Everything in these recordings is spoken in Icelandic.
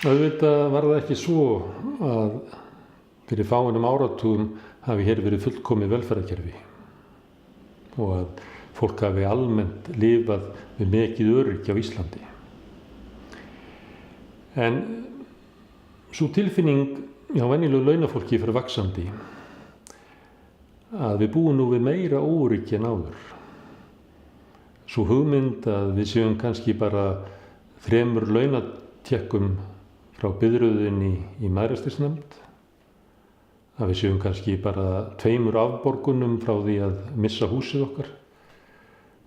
Auðvitað var það ekki svo að fyrir fáeinum áratugum hafi hér verið fullkomið velferðarkerfi og að fólk hafi almennt lifað við mikið öryggi á Íslandi. En sú tilfinning hjá venjulegu launafólki fer vaxandi að við búum nú við meira óöryggi en áður. Sú hugmynd að við séum kannski bara 3 launatékkum frá biðröðinni í mæðrastyrksnefnd, að við séum kannski bara 2 afborgunum frá því að missa húsið okkar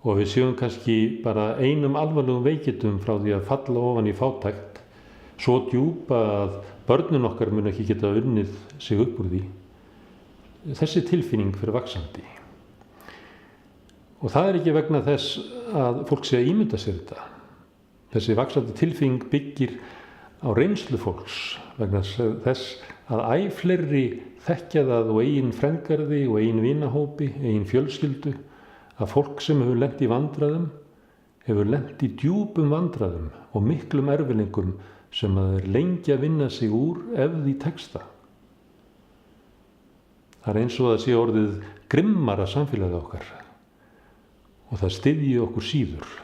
og við séum kannski bara 1 alvarlegum veikindum frá því að falla ofan í fátækt svo djúpa að börnin okkar mun ekki geta unnið sig upp úr því. Þessi tilfinning fer vaxandi. Og það ekki vegna þess að fólk sé að ímynda sér þetta. Þessi vaxandi tilfinning byggir á reynslu fólks vegna þess að æ fleiri þekkja það og eigin frængarði og eigin vinahópi, eigin fjölskyldu að fólk sem hefur lent í vandræðum hefur lent í djúpum vandræðum og miklum erfiðleikum sem að er lengi að vinna sig úr ef því tekst það. Það er eins og það sé orðið grimmara samfélagið okkar og það styðji okkur síður.